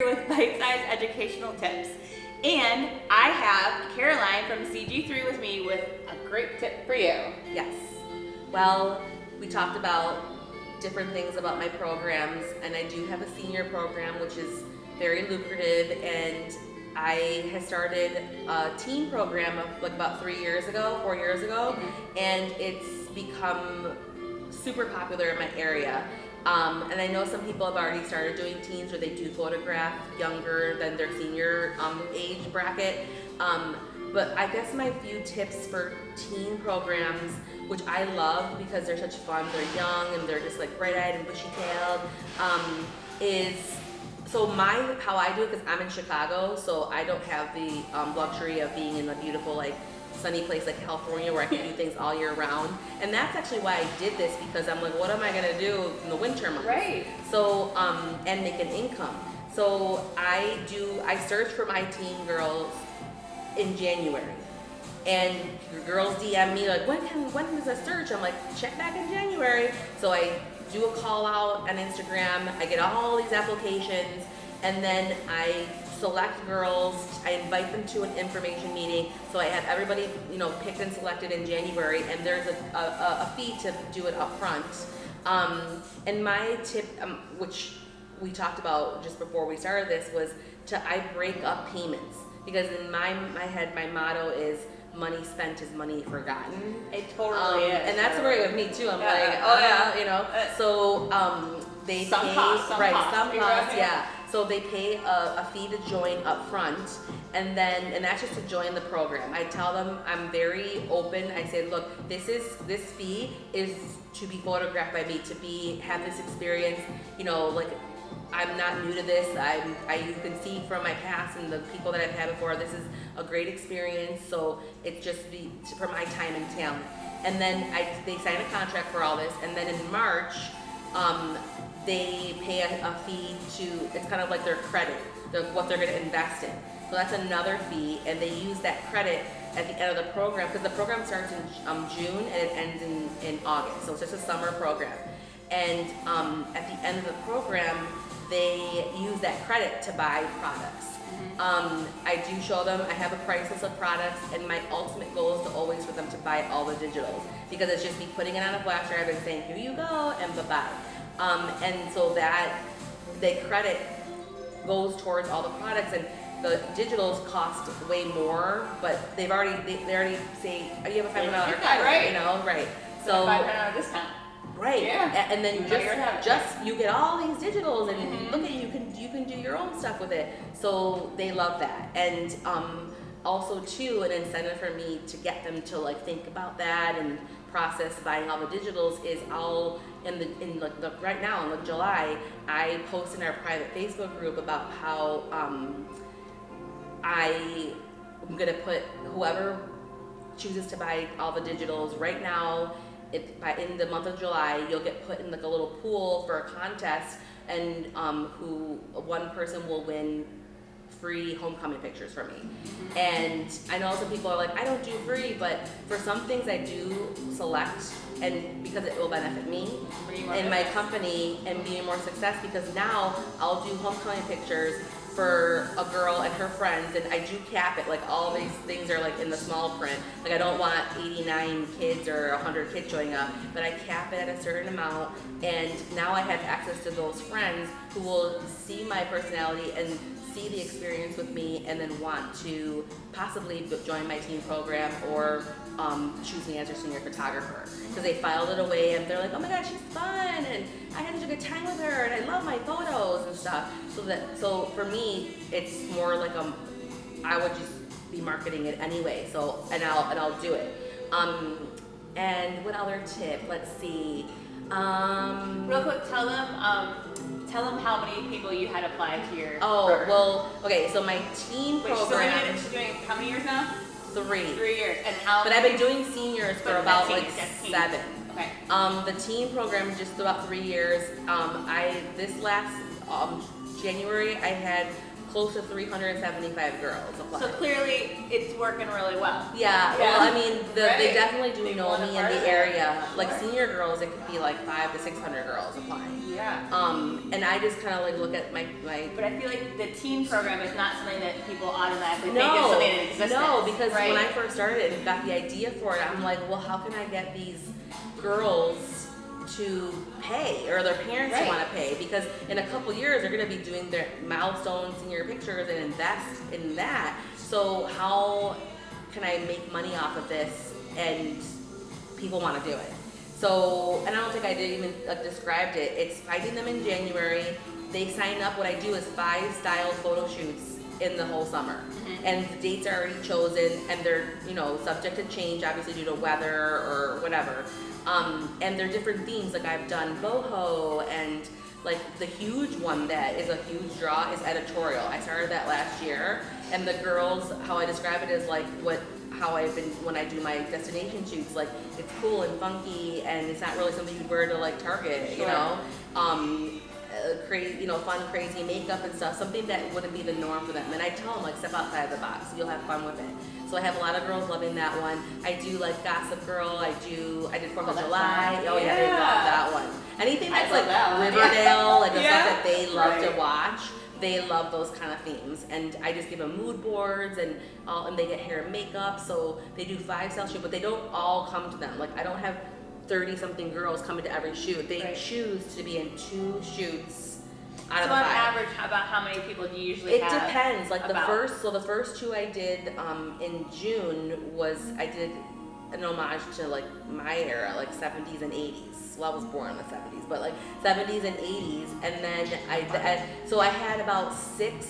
with bite-sized educational tips. And I have Caroline from CG3 with me with a great tip for you. Yes. Well, we talked about different things about my programs, and I do have a senior program which is very lucrative, and I had started a teen program like about 4 years ago, and it's become super popular in my area. And I know some people have already started doing teens where they do photograph younger than their senior age bracket. But I guess my few tips for teen programs, which I love because they're such fun, they're young and they're just like bright-eyed and bushy-tailed, is how I do it, because I'm in Chicago, so I don't have the luxury of being in a beautiful like sunny place like California where I can do things all year round. And that's actually why I did this, because I'm like, what am I gonna do in the winter months? Right. So, and make an income. So I search for my teen girls in January. And girls DM me like, when is a search? I'm like, check back in January. So I do a call out on Instagram, I get all these applications, and then I select girls, I invite them to an information meeting, so I have everybody, picked and selected in January, and there's a fee to do it up front. And my tip, which we talked about just before we started this, was I break up payments, because in my head, my motto is money spent is money forgotten. It totally is. And that's right with me too. I'm so they some pay costs, yeah. So they pay a fee to join up front, and that's just to join the program. I tell them, I'm very open. I say, look, this fee is to be photographed by me, to have this experience. I'm not new to this. You can see from my past and the people that I've had before, this is a great experience. So it's just for my time and talent. And then they sign a contract for all this, and then in March, they pay a fee it's kind of like their credit, what they're going to invest in. So that's another fee, and they use that credit at the end of the program, because the program starts in June and it ends in August. So it's just a summer program. And at the end of the program, they use that credit to buy products. I do show them, I have a price list of products, and my ultimate goal is to always for them to buy all the digitals, because it's just me putting it on a flash drive and saying, here you go, and bye-bye. And so that the credit goes towards all the products, and the digitals cost way more, but they already say, oh, you have a $500 credit, right? Right. So $500 discount. Right. Yeah. And then you get all these digitals, and look at you can do your own stuff with it. So they love that. And also too, an incentive for me to get them to like think about that and process buying all the digitals is right now in July, I post in our private Facebook group about how I'm gonna put whoever chooses to buy all the digitals right now. In the month of July, you'll get put in like a little pool for a contest, and one person will win free homecoming pictures from me. And I know some people are like, I don't do free, but for some things I do select, and because it will benefit me and my company and be more success, because now I'll do homecoming pictures for a girl and her friends, and I do cap it, like all these things are like in the small print, like I don't want 89 kids or 100 kids showing up, but I cap it at a certain amount, and now I have access to those friends who will see my personality and see the experience with me, and then want to possibly join my teen program or choose me as their senior photographer, because they filed it away and they're like, oh my gosh, she's fun, and I had such a good time with her, and I love my photos and stuff. So for me, it's more like I would just be marketing it anyway. So and I'll do it. And what other tip? Let's see. Real quick, tell them how many people you had apply to your program. Well, okay, so my teen program. She's doing how many years now? 3. 3 years. And how? But I've been doing seniors for about like 7. Okay. The teen program just about 3 years. This last January I had close to 375 girls apply. So clearly, it's working really well. Yeah, well, I mean, they definitely do They know want a me in part of the it. area. Like Sure. senior girls, it could be like 500 to 600 girls applying. Yeah. And I just kind of like look at my. But I feel like the teen program is not something that people automatically think is No, something that exists. no, because right? when I first started and got the idea for it, I'm like, well, how can I get these girls to pay, or their parents to Right. want to pay? Because in a couple years, they're going to be doing their milestone senior pictures and invest in that. So how can I make money off of this and people want to do it? So, and I don't think I did even described it. It's I did them in January. They sign up. What I do is 5 style photo shoots in the whole summer, and the dates are already chosen, and they're subject to change, obviously due to weather or whatever. And they're different themes. Like I've done boho, and like the huge one that is a huge draw is editorial. I started that last year, and the girls, how I describe it is like how I've been when I do my destination shoots. Like it's cool and funky, and it's not really something you'd wear to like Target, Sure. Crazy, fun, crazy makeup and stuff. Something that wouldn't be the norm for them. And I tell them like step outside the box. You'll have fun with it. So I have a lot of girls loving that one. I do like Gossip Girl. I did 4th of that's July. fun. Oh yeah, they love that one. Anything that's like that one. Riverdale, like the Yeah. stuff that they love to Right. watch. They love those kind of themes, and I just give them mood boards and they get hair and makeup. So they do 5 style shoot, but they don't all come to them. Like I don't have 30-something girls coming to every shoot. They Right. choose to be in 2 shoots out of So the on 5. average, about how many people do you usually It have? depends. Like about? the first 2 I did in June I did an homage to like my era, like 70s and 80s. Well, I was born in the 70s, but like 70s and 80s, and then so I had about 6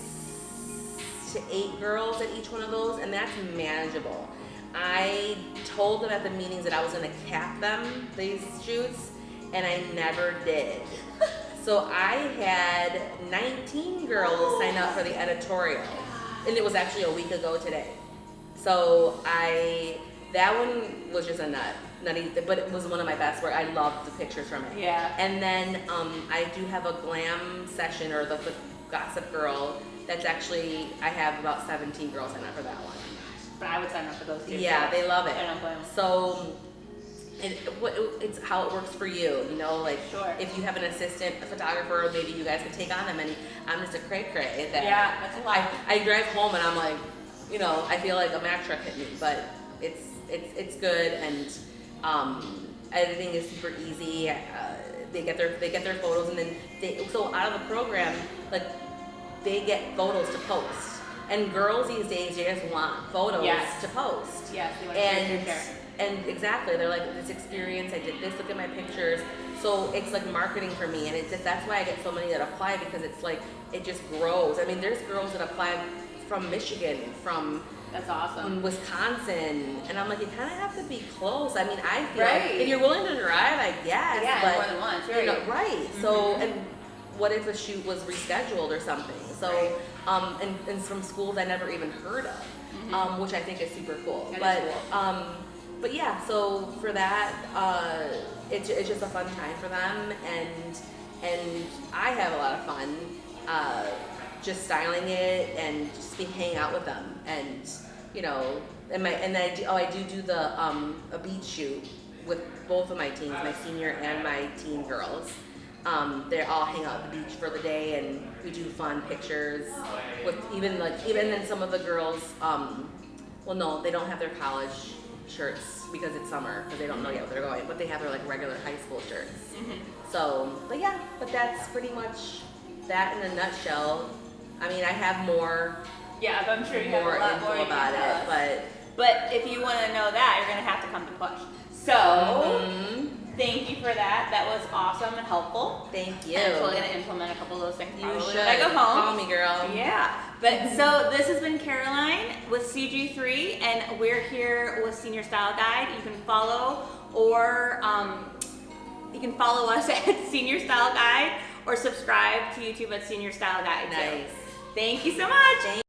to 8 girls at each one of those, and that's manageable. I told them at the meetings that I was going to cap them, these shoots, and I never did. So I had 19 girls sign up for the editorial, and it was actually a week ago today. So that one was just a nutty, but it was one of my best work. I loved the pictures from it. Yeah. And then I do have a glam session, or the Gossip Girl. That's actually, I have about 17 girls sign up for that one. But I would sign up for those too. Yeah, they love it. I don't blame them. So it's how it works for you, like Sure. if you have an assistant photographer, maybe you guys could take on them, and I'm just a cray-cray that Yeah, that's a lot. I drive home and I'm like, I feel like a Mack truck hit me, but it's good, and editing is super easy. They get their photos, and then so out of the program, like they get photos to post. And girls these days, they just want photos Yes. to post. Yes, they want to share your share. And exactly, they're like, this experience, I did this, look at my pictures. So it's like marketing for me, and that's why I get so many that apply, because it's like, it just grows. I mean, there's girls that apply from Michigan, from That's awesome. Wisconsin, and I'm like, you kind of have to be close. I mean, I feel Right. like if you're willing to drive, I guess. Yeah, but, more than once, right. Right. So, and what if a shoot was rescheduled or something? So, Right. and from schools I never even heard of, which I think is super cool. That is cool. But yeah, so for that, it's just a fun time for them, and I have a lot of fun just styling it and just hanging out with them, and I do the a beach shoot with both of my teens, my senior and my teen girls. They all hang out at the beach for the day, and we do fun pictures with even then some of the girls. Well, no, they don't have their college shirts because it's summer, because they don't know yet where they're going, but they have their like regular high school shirts. So, but that's pretty much that in a nutshell. I mean, I have more Yeah, but I'm sure you have a lot more info you about can tell it, us. but But if you want to know that, you're going to have to come to Push. So, thank you for that. That was awesome and helpful. thank you. And I'm totally going to implement a couple of those things You probably should when I go home. call me, girl. Yeah. But so this has been Caroline with CG3, and we're here with Senior Style Guide. You can follow us at Senior Style Guide, or subscribe to YouTube at Senior Style Guide too. Nice. Thank you so much.